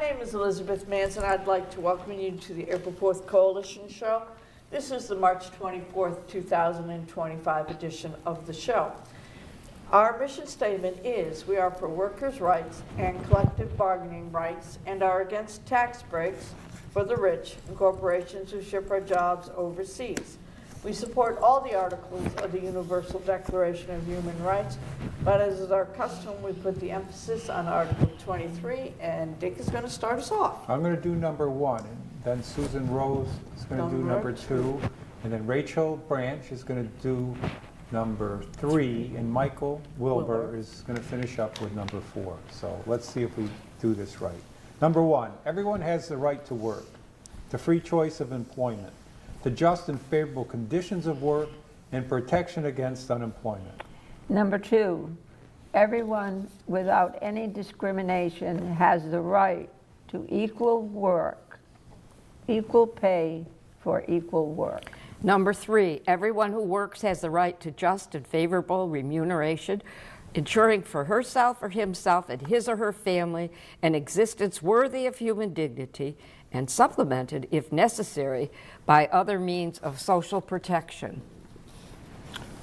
name is Elizabeth Manson. I'd like to welcome you to the April 4th Coalition Show. This is the March 24th, 2025 edition of the show. Our mission statement is we are for workers' rights and collective bargaining rights and are against tax breaks for the rich and corporations who ship our jobs overseas. We support all the articles of the Universal Declaration of Human Rights, but as is our custom, we put the emphasis on Article 23, and Dick is going to start us off. I'm going to do number 1, and then Susan Rose is going to do number 2, and then Rachel Branch is going to do number 3, and Michael Wilbur is going to finish up with number 4. So let's see if we do this right. Number 1, everyone has the right to work, to free choice of employment, to just and favorable conditions of work, and protection against unemployment. Number 2, everyone without any discrimination has the right to equal work, equal pay for equal work. Number 3, everyone who works has the right to just and favorable remuneration, ensuring for herself or himself and his or her family an existence worthy of human dignity and supplemented, if necessary, by other means of social protection.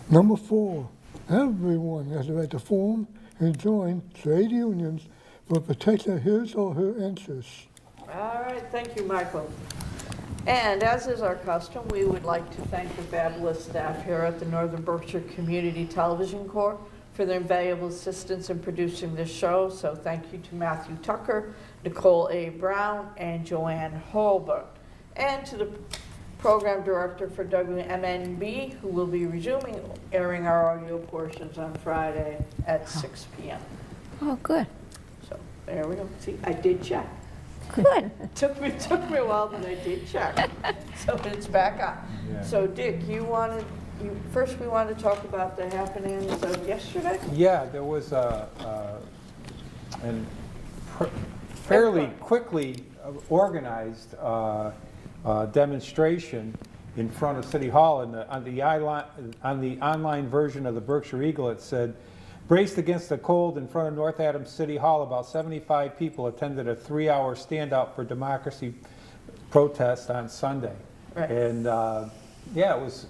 Number 4, everyone has the right to form and join trade unions for protecting his or her interests. All right, thank you, Michael. And as is our custom, we would like to thank the fabulous staff here at the Northern Berkshire Community Television Corps for their invaluable assistance in producing this show. So thank you to Matthew Tucker, Nicole A. Brown, and Joanne Holbert. And to the program director for WMNB, who will be resuming airing our audio portions on Friday at 6 p.m. Oh, good. So there we go. See, I did check. Good. Took me a while, but I did check. So it's back on. Yeah. So Dick, first we want to talk about the happenings of yesterday? Yeah, there was fairly quickly organized demonstration in front of City Hall. On the online version of the Berkshire Eagle, it said, "Braced against the cold in front of North Adams City Hall, about 75 people attended a 3-hour standout for democracy protest on Sunday." Right. And yeah, it was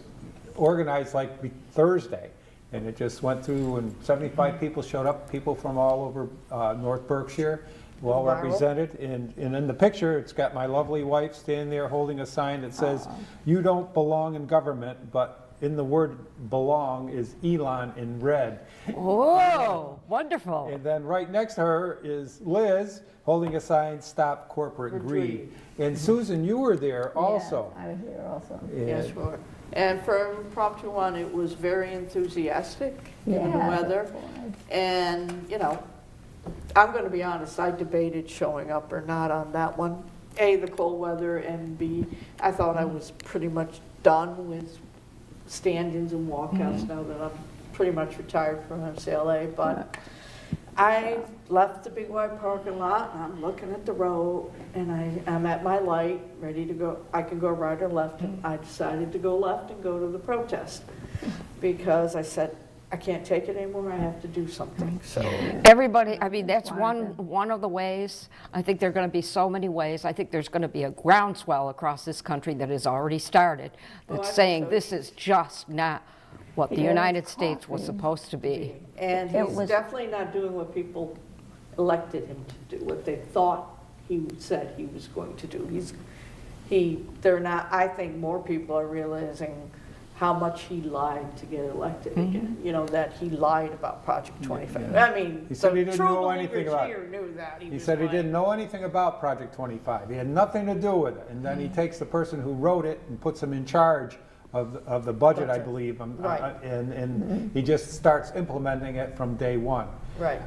organized like Thursday, and it just went through, and 75 people showed up, people from all over North Berkshire, well represented. And in the picture, it's got my lovely wife standing there holding a sign that says, "You don't belong in government," but in the word belong is Elon in red. Oh, wonderful. And then right next to her is Liz holding a sign, "Stop Corporate Greed." And Susan, you were there also. Yeah, I was here also. Yes, sure. And for impromptu one, it was very enthusiastic, given the weather. And, you know, I'm going to be honest, I debated showing up or not on that one. A, the cold weather, and B, I thought I was pretty much done with stand-ins and walkouts now that I'm pretty much retired from MCLA. But I left the Big White parking lot, and I'm looking at the road, and I'm at my light, ready to go. I can go right or left, and I decided to go left and go to the protest because I said, I can't take it anymore, I have to do something. So Everybody, I mean, that's one of the ways. I think there are going to be so many ways. I think there's going to be a groundswell across this country that has already started that's saying this is just not what the United States was supposed to be. And he's definitely not doing what people elected him to do, what they thought he said he was going to do. They're not, I think more people are realizing how much he lied to get elected again. You know, that he lied about Project 25. Yeah. I mean, He said the he didn't true know anything believers about here knew that. He was said he lying. didn't know anything about Project 25. He had nothing to do with it. And then he takes the person who wrote it and puts him in charge of the budget, I believe, Right. and he just starts implementing it from day one. Right.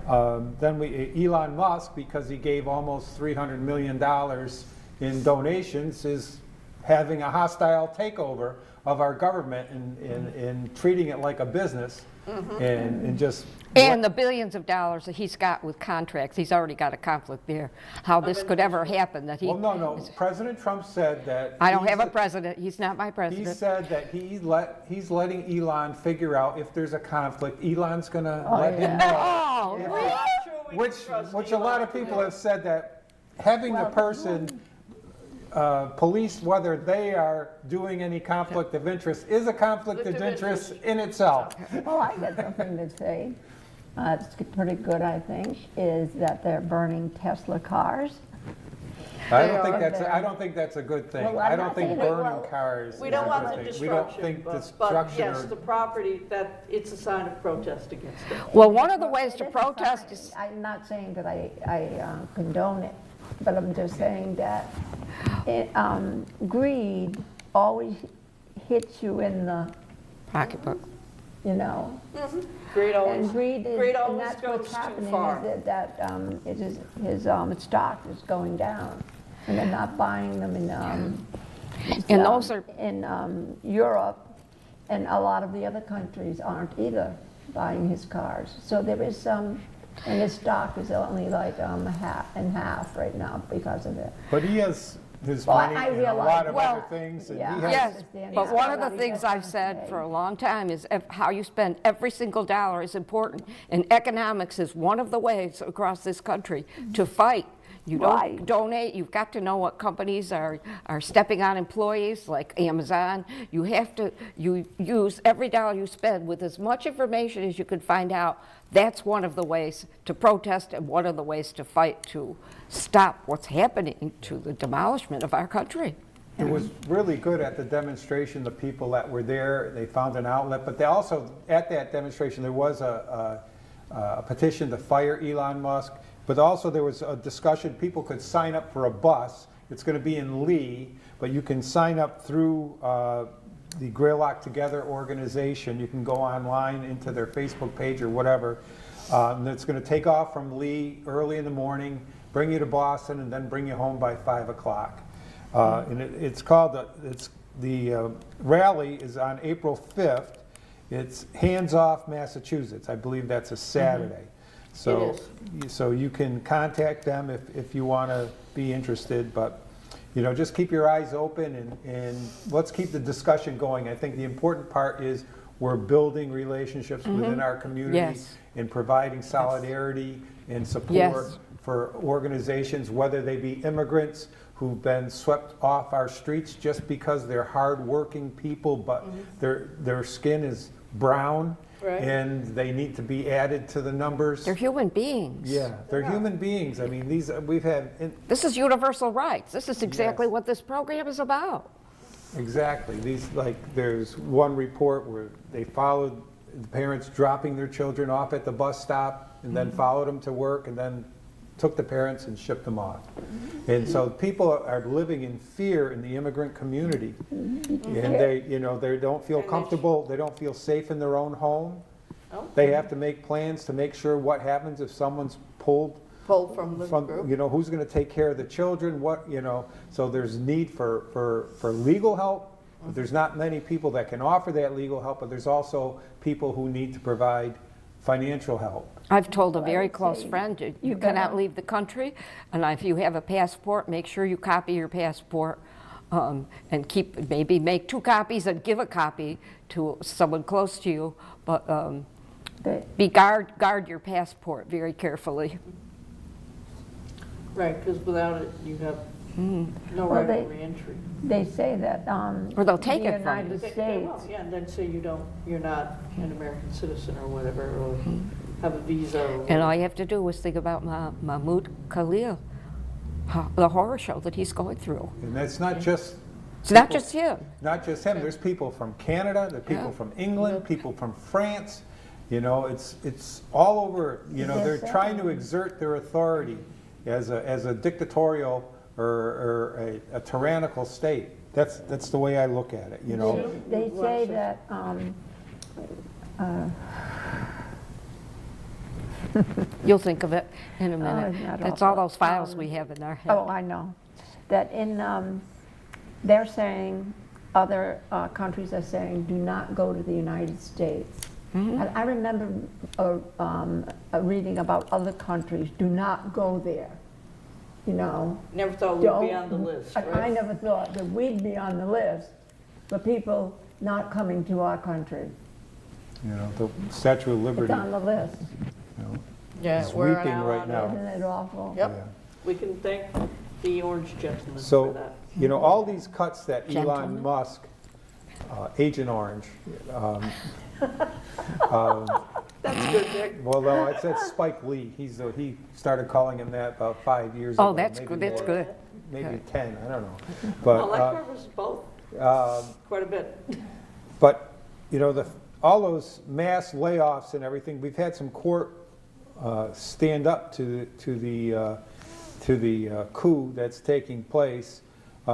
Then Elon Musk, because he gave almost $300 million in donations, is having a hostile takeover of our government and treating it like a business, and just And the billions of dollars that he's got with contracts, he's already got a conflict there. How this could ever happen that he... Well, no. President Trump said that... I don't have a president. He's not my president. He said that he's letting Elon figure out if there's a conflict. Elon's going to let him know. Oh, If- really? Which a lot of people have said that having the Well, person police whether they are doing any conflict of interest is a conflict of interest in itself. Well, I got something to say. It's pretty good, I think, is that they're burning Tesla cars. I They don't think are that's, there. I don't think that's a good thing. Well, I'm I don't not think saying that- burning well, cars is a We don't want the good thing. We don't destruction, think but destruction yes, or. the property, that, it's a sign of protest against it. Well, one of the ways It to is protest fine. is, I'm not saying that I condone it, but I'm just saying that greed always hits you in the, pocketbook. you know, Greed always, and greed is, greed and always that's goes what's too happening, far. is that it is, his stock is going down, and they're not buying them in, And those are- in Europe, and a lot of the other countries aren't either buying his cars. So there is some, and his stock is only like half and half right now because of it. But he has his Well, money I and a realize- lot of well, other things, and yeah. he has. Yes, understand but that. one of the Everybody things has I've to said pay. for a long time is how you spend every single dollar is important. And economics is one of the ways across this country to fight. You don't Right. donate, you've got to know what companies are stepping on employees, like Amazon. You have to, you use every dollar you spend with as much information as you can find out. That's one of the ways to protest and one of the ways to fight to stop what's happening to the demolishment of our country. It was really good at the demonstration, the people that were there, they found an outlet, but they also, at that demonstration, there was a petition to fire Elon Musk, but also there was a discussion, people could sign up for a bus. It's going to be in Lee, but you can sign up through the Greylock Together organization. You can go online into their Facebook page or whatever. And it's going to take off from Lee early in the morning, bring you to Boston, and then bring you home by 5 o'clock. And it's called, the rally is on April 5th. It's Hands Off Massachusetts. I believe that's a Saturday. So, so you can contact them if you want to be interested, but, you know, just keep your eyes open and let's keep the discussion going. I think the important part is we're building relationships within our community Yes. and providing solidarity and support Yes. for organizations, whether they be immigrants who've been swept off our streets just because they're hardworking people, but their skin is brown. Right. And they need to be added to the numbers. They're human beings. Yeah, they're human beings. I mean, we've had, This is universal rights. This is exactly Yes. what this program is about. exactly, there's one report where they followed the parents dropping their children off at the bus stop and then followed them to work and then took the parents and shipped them off. And so people are living in fear in the immigrant community. And they, you know, they don't feel comfortable, they don't feel safe in their own home. Oh. They have to make plans to make sure what happens if someone's pulled Pulled from the group. you know, who's going to take care of the children, what, you know, so there's need for legal help. But there's not many people that can offer that legal help, but there's also people who need to provide financial help. I've told a very would close say friend, you you cannot better- leave the country, and if you have a passport, make sure you copy your passport, and maybe make 2 copies and give a copy to someone close to you, but guard your passport very carefully. Right, because without it, you have no Well, right they- of reentry. They say that Or they'll take the it from you. United They States, will, yeah, and then say you're not an American citizen or whatever, or have a visa or And all you have to do is think about Mahmoud Khalil, the horror show that he's going through. And that's not just, It's not just him. not just him, there's people from Canada, there's people Yeah. from England, people from France. You know, it's all over, you know, they're Yes, trying to exert their authority as a dictatorial or a tyrannical state. That's the way I look at it, you know. they say that, You'll think of it in a minute. it's not That's all awful. those files we have in our head. oh, I know, that they're saying, other countries are saying, do not go to the United States. Mm-hmm. And I remember reading about other countries, do not go there, you know. never thought we'd be on the list, I right? never thought that we'd be on the list, but people not coming to our country. You know, the Statue of It's Liberty, on the list. you know, Yeah, is we're weeping now right on now. Isn't it awful? Yep. Yeah. We can thank the orange gentleman for So, that. you know, all these cuts that Elon Gentlemen. Musk, Agent Orange, That's good, Dick. well, no, it said Spike Lee. He started calling him that about 5 years ago. Oh, that's maybe good, that's more, good. Maybe 10, I don't know. Well, that But, covers both um, quite a bit. but, you know, all those mass layoffs and everything, we've had some court stand up to the coup that's taking place.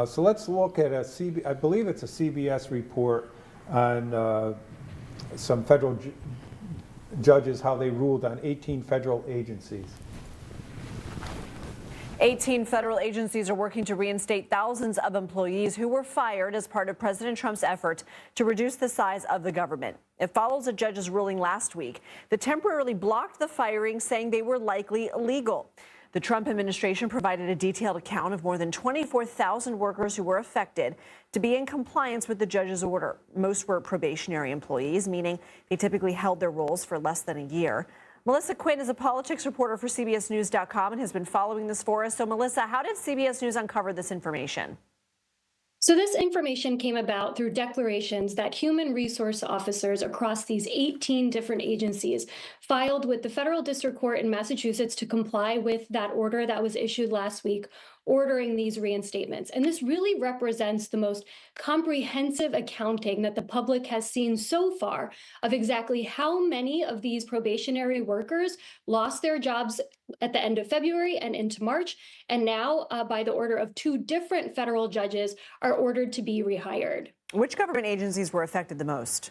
So let's look at I believe it's a CBS report on some federal judges, how they ruled on 18 federal agencies. 18 federal agencies are working to reinstate thousands of employees who were fired as part of President Trump's effort to reduce the size of the government. It follows a judge's ruling last week that temporarily blocked the firing, saying they were likely illegal. The Trump administration provided a detailed account of more than 24,000 workers who were affected to be in compliance with the judge's order. Most were probationary employees, meaning they typically held their roles for less than a year. Melissa Quinn is a politics reporter for CBSNews.com and has been following this for us. So, Melissa, how did CBS News uncover this information? So this information came about through declarations that human resource officers across these 18 different agencies filed with the federal district court in Massachusetts to comply with that order that was issued last week, ordering these reinstatements. And this really represents the most comprehensive accounting that the public has seen so far of exactly how many of these probationary workers lost their jobs at the end of February and into March, and now by the order of 2 different federal judges are ordered to be rehired. Which government agencies were affected the most?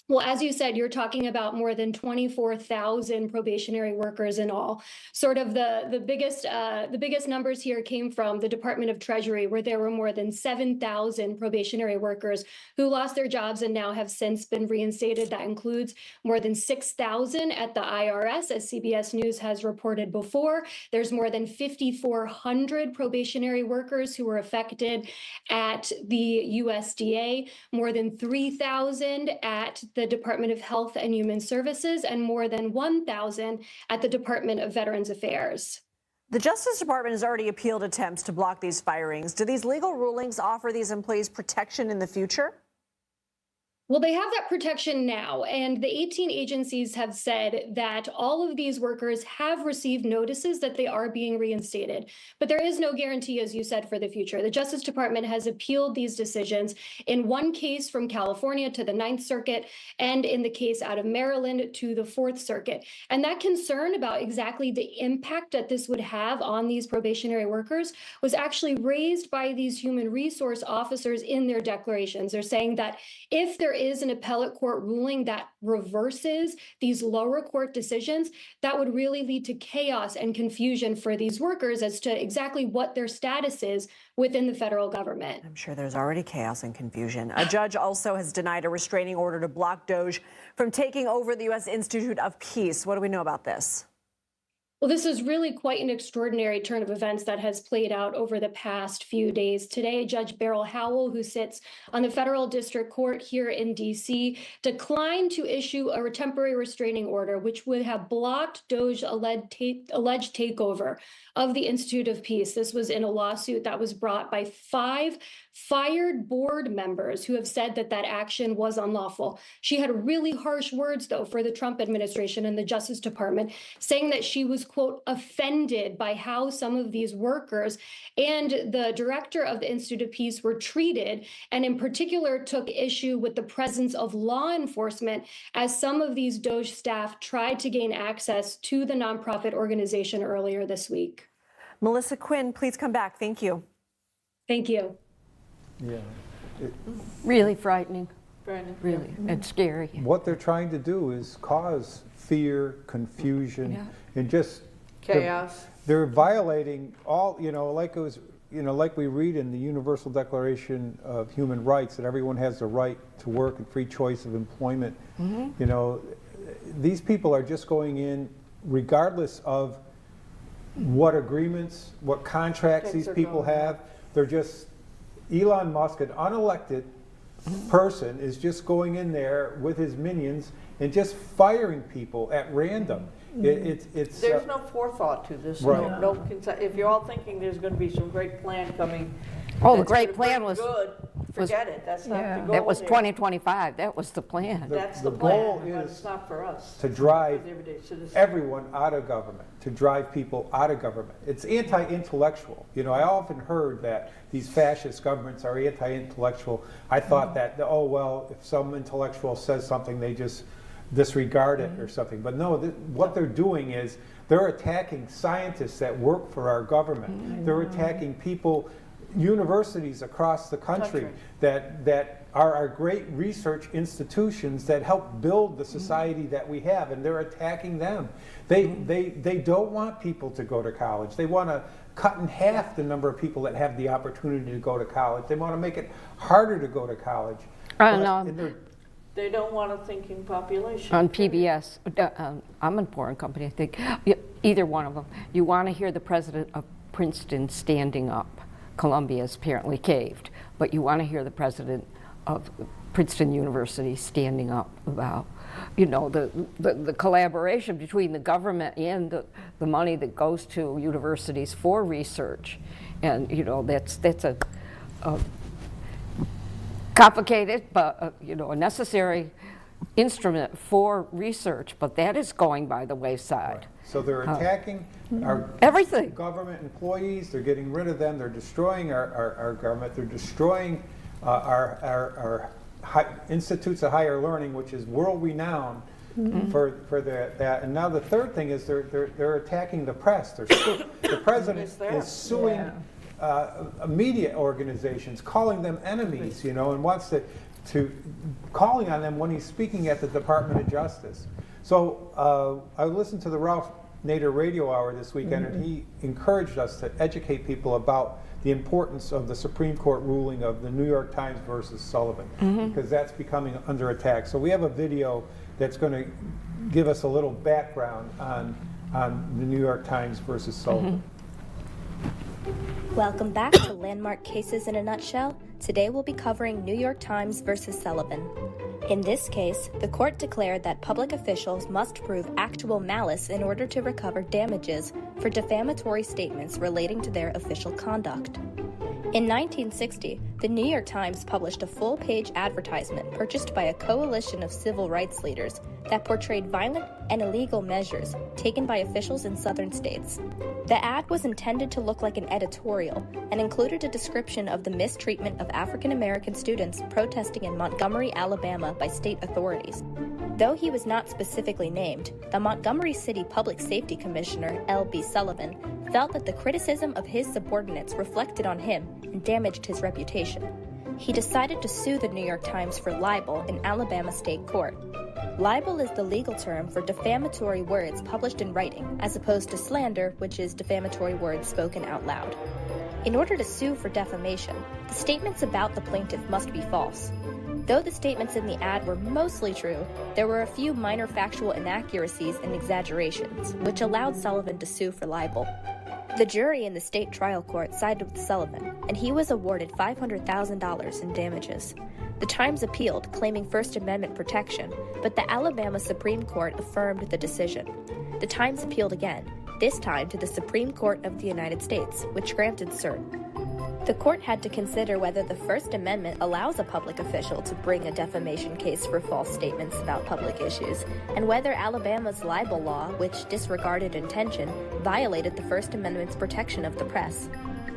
Well, as you said, you're talking about more than 24,000 probationary workers in all. Sort of the biggest numbers here came from the Department of Treasury, where there were more than 7,000 probationary workers who lost their jobs and now have since been reinstated. That includes more than 6,000 at the IRS, as CBS News has reported before. There's more than 5,400 probationary workers who were affected at the USDA, more than 3,000 at the Department of Health and Human Services, and more than 1,000 at the Department of Veterans Affairs. The Justice Department has already appealed attempts to block these firings. Do these legal rulings offer these employees protection in the future? Well, they have that protection now, and the 18 agencies have said that all of these workers have received notices that they are being reinstated. But there is no guarantee, as you said, for the future. The Justice Department has appealed these decisions in one case from California to the Ninth Circuit, and in the case out of Maryland to the Fourth Circuit. And that concern about exactly the impact that this would have on these probationary workers was actually raised by these human resource officers in their declarations. They're saying that if there is an appellate court ruling that reverses these lower court decisions, that would really lead to chaos and confusion for these workers as to exactly what their status is within the federal government. I'm sure there's already chaos and confusion. A judge also has denied a restraining order to block DOJ from taking over the U.S. Institute of Peace. What do we know about this? Well, this is really quite an extraordinary turn of events that has played out over the past few days. Today, Judge Beryl Howell, who sits on the federal district court here in D.C., declined to issue a temporary restraining order, which would have blocked DOJ's alleged takeover of the Institute of Peace. This was in a lawsuit that was brought by 5 fired board members who have said that that action was unlawful. She had really harsh words, though, for the Trump administration and the Justice Department, saying that she was, quote, offended by how some of these workers and the director of the Institute of Peace were treated, and in particular took issue with the presence of law enforcement as some of these DOJ staff tried to gain access to the nonprofit organization earlier this week. Melissa Quinn, please come back. Thank you. Thank you. Yeah. Really frightening, Brandon? really, and scary. What they're trying to do is cause fear, confusion, Yeah. and just Chaos. They're violating all, like it was, like we read in the Universal Declaration of Human Rights, that everyone has the right to work and free choice of employment. These people are just going in regardless of what agreements, what contracts Things these are people going on. have. They're just Elon Musk, an unelected person is just going in there with his minions and just firing people at random. It's There's no forethought to this, Right. if you're all thinking there's gonna be some great plan coming. Oh, the that's great gonna plan bring was- good, forget it, that's not Yeah. the goal That was here. 2025, that was the plan. That's The the goal plan, but is it's not for us. to drive For the everyday citizen. everyone out of government, to drive people out of government. It's anti-intellectual. You know, I often heard that these fascist governments are anti-intellectual. I thought that, oh, well, if some intellectual says something, they just disregard it or something. But no, what they're doing is they're attacking scientists that work for our government. They're attacking people, universities across the country that are our great research institutions that help build the society that we have, and they're attacking them. They don't want people to go to college. They want to cut in half the number of people that have the opportunity to go to college. They want to make it harder to go to college. And, They don't want a thinking population. on PBS, I'm in Foreign Company, I think, either one of them. You want to hear the president of Princeton standing up. Columbia's apparently caved, but you want to hear the president of Princeton University standing up about, you know, the collaboration between the government and the money that goes to universities for research. And, you know, that's a complicated, but, you know, a necessary instrument for research, but that is going by the wayside. So they're attacking our Everything. government employees. They're getting rid of them. They're destroying our government. They're destroying our institutes of higher learning, which is world-renowned for that. And now the third thing is they're attacking the press. The president is suing media organizations, calling them enemies, you know, and wants to calling on them when he's speaking at the Department of Justice. So I listened to the Ralph Nader radio hour this weekend, and he encouraged us to educate people about the importance of the Supreme Court ruling of the New York Times versus Sullivan, because that's becoming under attack. So we have a video that's going to give us a little background on the New York Times versus Sullivan. Welcome back to Landmark Cases in a Nutshell. Today we'll be covering New York Times versus Sullivan. In this case, the court declared that public officials must prove actual malice in order to recover damages for defamatory statements relating to their official conduct. In 1960, the New York Times published a full-page advertisement purchased by a coalition of civil rights leaders that portrayed violent and illegal measures taken by officials in southern states. The ad was intended to look like an editorial and included a description of the mistreatment of African American students protesting in Montgomery, Alabama by state authorities. Though he was not specifically named, the Montgomery City Public Safety Commissioner, L.B. Sullivan, felt that the criticism of his subordinates reflected on him and damaged his reputation. He decided to sue the New York Times for libel in Alabama state court. Libel is the legal term for defamatory words published in writing, as opposed to slander, which is defamatory words spoken out loud. In order to sue for defamation, the statements about the plaintiff must be false. Though the statements in the ad were mostly true, there were a few minor factual inaccuracies and exaggerations, which allowed Sullivan to sue for libel. The jury in the state trial court sided with Sullivan, and he was awarded $500,000 in damages. The Times appealed, claiming First Amendment protection, but the Alabama Supreme Court affirmed the decision. The Times appealed again, this time to the Supreme Court of the United States, which granted cert. The court had to consider whether the First Amendment allows a public official to bring a defamation case for false statements about public issues, and whether Alabama's libel law, which disregarded intention, violated the First Amendment's protection of the press.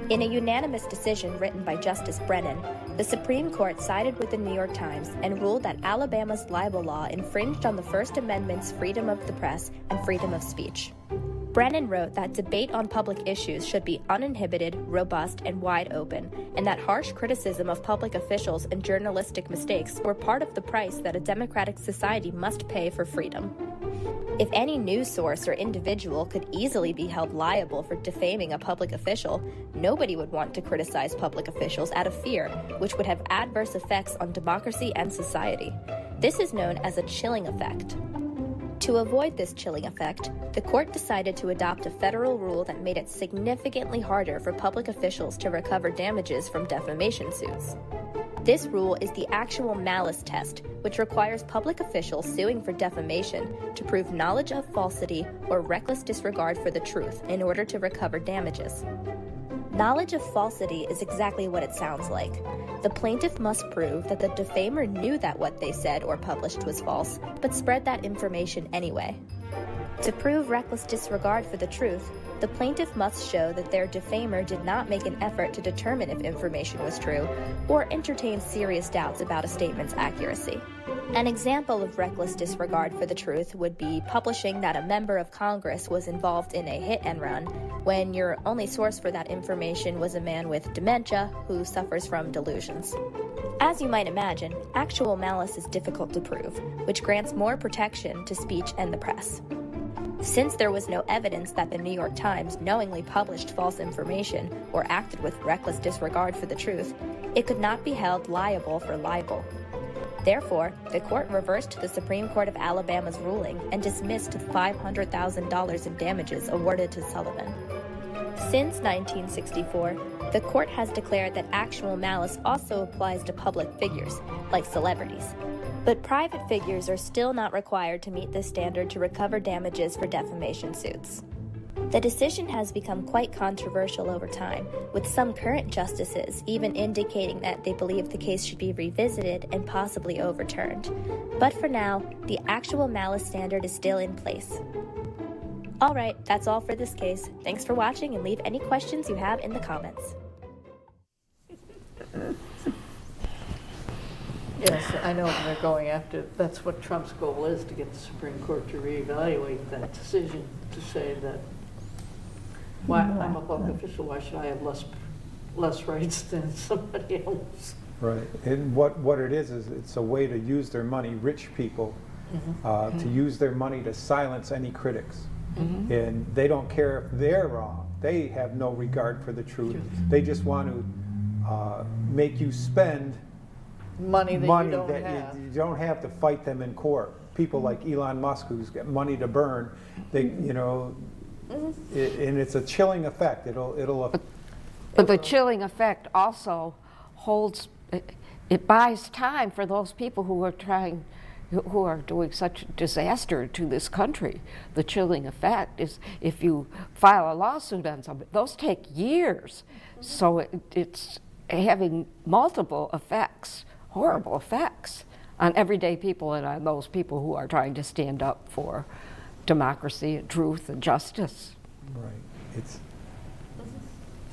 In a unanimous decision written by Justice Brennan, the Supreme Court sided with the New York Times and ruled that Alabama's libel law infringed on the First Amendment's freedom of the press and freedom of speech. Brennan wrote that debate on public issues should be uninhibited, robust, and wide open, and that harsh criticism of public officials and journalistic mistakes were part of the price that a democratic society must pay for freedom. If any news source or individual could easily be held liable for defaming a public official, nobody would want to criticize public officials out of fear, which would have adverse effects on democracy and society. This is known as a chilling effect. To avoid this chilling effect, the court decided to adopt a federal rule that made it significantly harder for public officials to recover damages from defamation suits. This rule is the actual malice test, which requires public officials suing for defamation to prove knowledge of falsity or reckless disregard for the truth in order to recover damages. Knowledge of falsity is exactly what it sounds like. The plaintiff must prove that the defamer knew that what they said or published was false, but spread that information anyway. To prove reckless disregard for the truth, the plaintiff must show that their defamer did not make an effort to determine if information was true or entertain serious doubts about a statement's accuracy. An example of reckless disregard for the truth would be publishing that a member of Congress was involved in a hit and run when your only source for that information was a man with dementia who suffers from delusions. As you might imagine, actual malice is difficult to prove, which grants more protection to speech and the press. Since there was no evidence that the New York Times knowingly published false information or acted with reckless disregard for the truth, it could not be held liable for libel. Therefore, the court reversed the Supreme Court of Alabama's ruling and dismissed the $500,000 in damages awarded to Sullivan. Since 1964, the court has declared that actual malice also applies to public figures, like celebrities. But private figures are still not required to meet this standard to recover damages for defamation suits. The decision has become quite controversial over time, with some current justices even indicating that they believe the case should be revisited and possibly overturned. But for now, the actual malice standard is still in place. Alright, that's all for this case. Thanks for watching, and leave any questions you have in the comments. Yes, I know they're going after, that's what Trump's goal is, to get the Supreme Court to reevaluate that decision, to say that, why, I'm a public official, why should I have less rights than somebody else? Right, and what it is it's a way to use their money, rich people, to use their money to silence any critics. And they don't care if they're wrong. They have no regard for the truth. They just want to make you spend Money that you don't that have. you don't have to fight them in court. People like Elon Musk, who's got money to burn, they, you know, and it's a chilling effect. But the chilling effect also holds, it buys time for those people who are doing such disaster to this country. The chilling effect is if you file a lawsuit on somebody, those take years. So it's having multiple effects, horrible effects on everyday people and on those people who are trying to stand up for democracy and truth and justice. Right.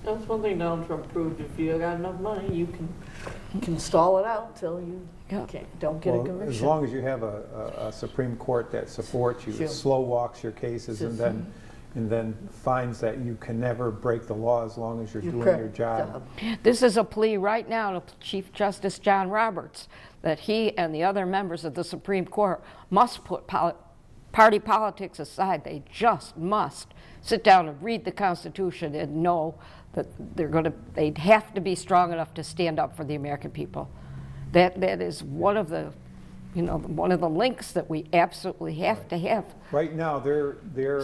That's one thing Donald Trump proved. If you got enough money, you can stall it out till you don't get a conviction. As long as you have a Supreme Court that supports you, Sure. slow walks your cases, and then finds that you can never break the law as long as you're doing your job. This is a plea right now to Chief Justice John Roberts that he and the other members of the Supreme Court must put party politics aside. They just must sit down and read the Constitution and know that they'd have to be strong enough to stand up for the American people. That is one of the links that we absolutely have to have. Right now, they're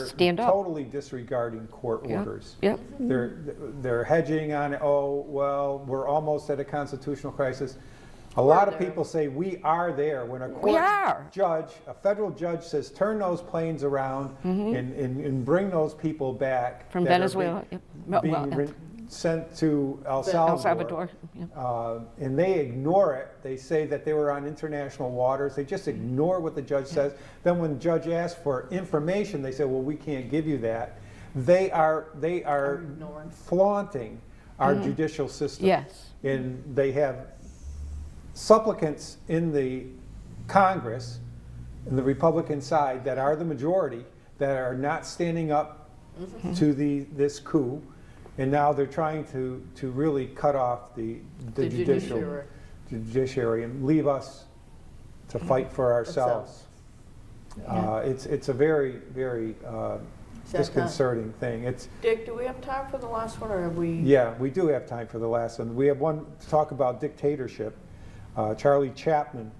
Stand up. totally disregarding court orders. Yep. They're hedging on, oh, well, we're almost at a constitutional crisis. A lot of people say we are there. When a federal judge says, turn those planes around and bring those people back. From that Venezuela. being sent to El Salvador. And they ignore it. They say that they were on international waters. They just ignore what the judge says. Then when the judge asks for information, they say, well, we can't give you that. They are flaunting our judicial system. Yes. And they have supplicants in the Congress, in the Republican side, that are the majority, that are not standing up to this coup. And now they're trying to really cut off the judiciary and leave us to fight for ourselves. It's a very, very disconcerting thing. Dick, do we have time for the last one, or have we? Yeah, we do have time for the last one. We have one to talk about dictatorship. Charlie Chaplin.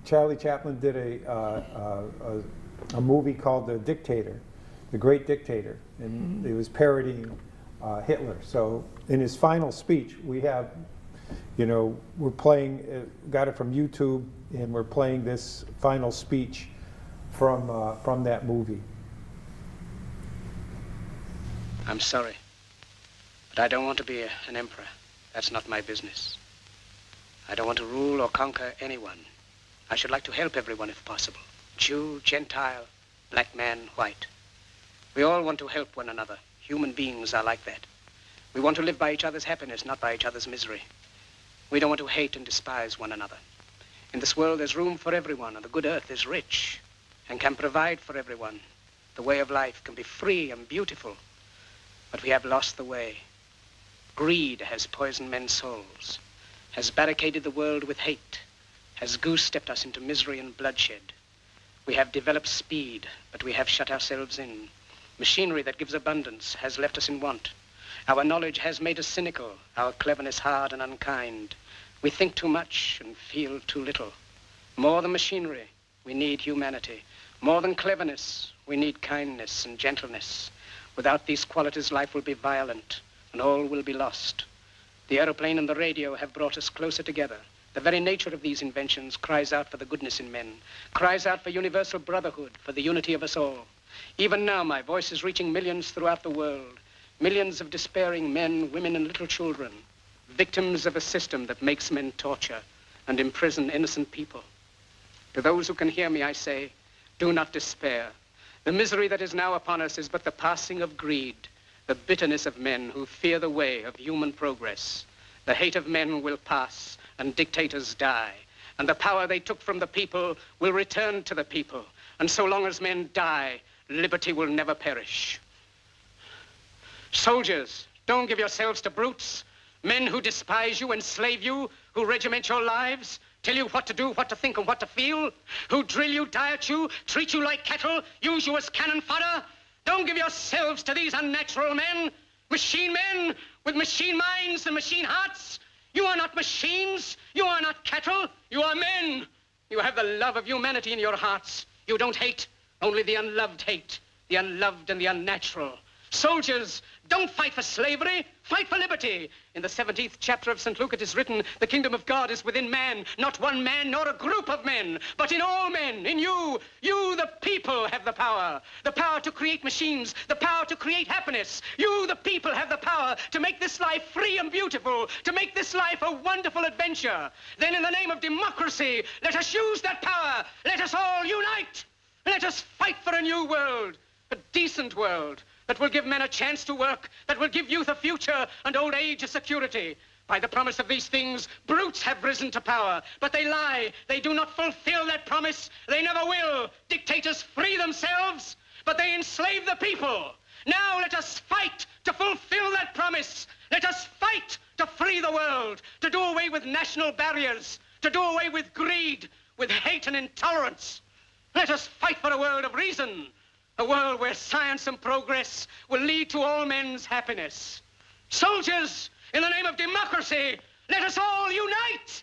Charlie Chaplin did a movie called The Dictator, The Great Dictator, and it was parodying Hitler. So in his final speech, we have you know, we're playing, got it from YouTube, and we're playing this final speech from that movie. I'm sorry, but I don't want to be an emperor. That's not my business. I don't want to rule or conquer anyone. I should like to help everyone if possible. Jew, Gentile, black man, white. We all want to help one another. Human beings are like that. We want to live by each other's happiness, not by each other's misery. We don't want to hate and despise one another. In this world, there's room for everyone, and the good earth is rich and can provide for everyone. The way of life can be free and beautiful, but we have lost the way. Greed has poisoned men's souls, has barricaded the world with hate, has goose-stepped us into misery and bloodshed. We have developed speed, but we have shut ourselves in. Machinery that gives abundance has left us in want. Our knowledge has made us cynical, our cleverness hard and unkind. We think too much and feel too little. More than machinery, we need humanity. More than cleverness, we need kindness and gentleness. Without these qualities, life will be violent and all will be lost. The aeroplane and the radio have brought us closer together. The very nature of these inventions cries out for the goodness in men, cries out for universal brotherhood, for the unity of us all. Even now, my voice is reaching millions throughout the world, millions of despairing men, women, and little children, victims of a system that makes men torture and imprison innocent people. To those who can hear me, I say, do not despair. The misery that is now upon us is but the passing of greed, the bitterness of men who fear the way of human progress. The hate of men will pass and dictators die, and the power they took from the people will return to the people. And so long as men die, liberty will never perish. Soldiers, don't give yourselves to brutes, men who despise you, enslave you, who regiment your lives, tell you what to do, what to think, and what to feel, who drill you, diet you, treat you like cattle, use you as cannon fodder. Don't give yourselves to these unnatural men with machine minds and machine hearts. You are not machines, you are not cattle, you are men. You have the love of humanity in your hearts. You don't hate, only the unloved hate, the unloved and the unnatural. Soldiers, don't fight for slavery, fight for liberty. In the 17th chapter of St. Luke it is written, the kingdom of God is within man, not one man nor a group of men, but in all men, in you. You, the people, have the power to create machines, the power to create happiness. You, the people, have the power to make this life free and beautiful, to make this life a wonderful adventure. Then in the name of democracy, let us use that power. Let us all unite. Let us fight for a new world, a decent world, that will give men a chance to work, that will give youth a future and old age a security. By the promise of these things, brutes have risen to power, but they lie. They do not fulfill that promise. They never will. Dictators free themselves, but they enslave the people. Now let us fight to fulfill that promise. Let us fight to free the world, to do away with national barriers, to do away with greed, with hate and intolerance. Let us fight for a world of reason, a world where science and progress will lead to all men's happiness. Soldiers, in the name of democracy, let us all unite!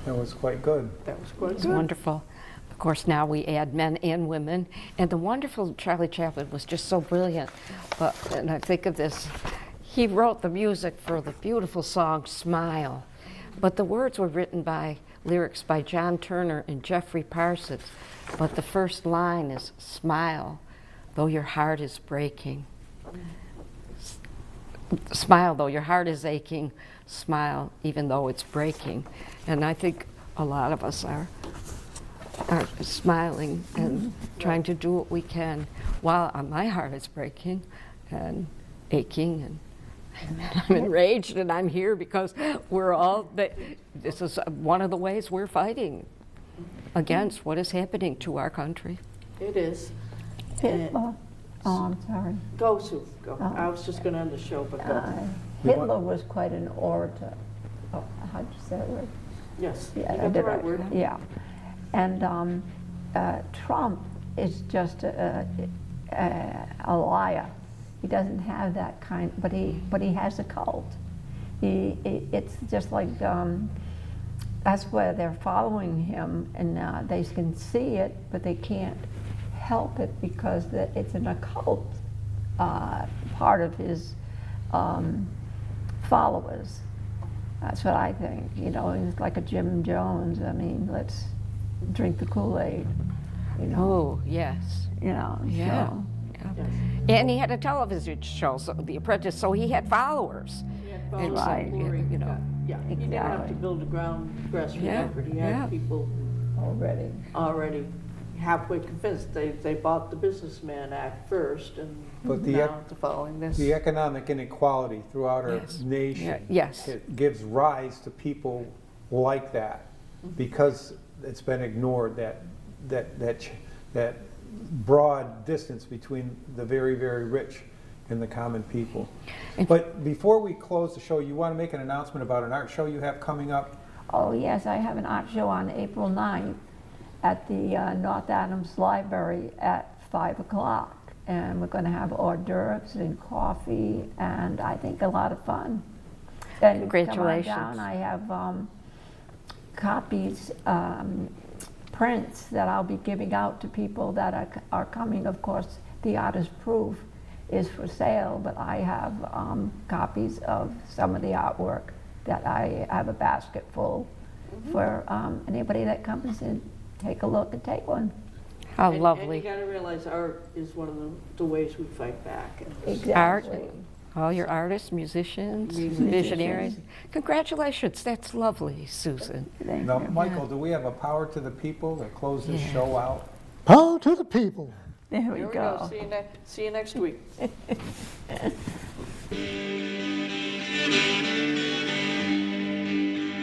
That was quite good. That was quite It's good. wonderful. Of course, now we add men and women. And the wonderful Charlie Chaplin was just so brilliant. And I think of this, he wrote the music for the beautiful song, Smile. But the words were written lyrics by John Turner and Jeffrey Parsons. But the first line is, smile, though your heart is breaking. Smile, though your heart is aching. Smile, even though it's breaking. And I think a lot of us are smiling and trying to do what we can while my heart is breaking and aching, and I'm enraged, and I'm here because this is one of the ways we're fighting against what is happening to our country. It is. Hitler, I'm sorry. Go, Sue, go. I was just going to end the show, but go. Hitler was quite an orator. Oh, how'd you say that word? Yes, you Yeah, I got the did right it. word. Yeah. And Trump is just a liar. He doesn't have that kind, but he has a cult. It's just like, that's where they're following him, and they can see it, but they can't help it because it's an occult part of his followers. That's what I think. You know, it's like a Jim Jones. I mean, let's drink the Kool-Aid. You know. Oh, yes. You know. Yeah. So. Yeah. And he had a television show, so The Apprentice, so he had followers. And so, Right. you know. Yeah, he didn't have to Exactly. build a grassroots Yeah, effort. He yeah. had people already halfway convinced. They bought the Businessman Act first, and But the now they're following this. The economic inequality throughout our Yes. nation. Yeah, yes. It gives rise to people like that because it's been ignored, that broad distance between the very, very rich and the common people. But before we close the show, you want to make an announcement about an art show you have coming up? Oh, yes, I have an art show on April 9th at the North Adams Library at 5 o'clock. And we're going to have hors d'oeuvres and coffee, and I think a lot of fun. And Congratulations. Come on down. I have copies, prints that I'll be giving out to people that are coming. Of course, the artist proof is for sale, but I have copies of some of the artwork that I have a basket full for anybody that comes in. Take a look and take one. How And lovely. you gotta realize art is one of the ways we fight back. And Exactly. All your artists, musicians, visionaries. Congratulations, that's lovely, Susan. Thank Now, you. Michael, do we have a Power to the People that close this Yeah. show out? Power to the people. There Here we we go. go. See you next week.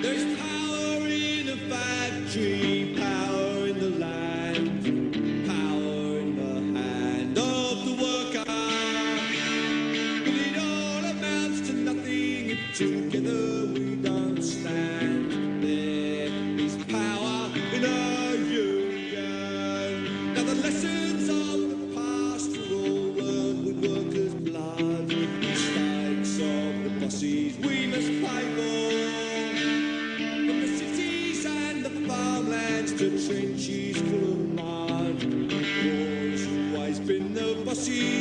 There's power in the factory, power in the land, power in the hand of the worker. But it all amounts to nothing if together we don't stand. There is power in our union. Now the lessons of the past were all learned with workers' blood. Mistakes of the bosses we must pay for. From the cities and the farmlands to trenches full of mud. War's always been the bossy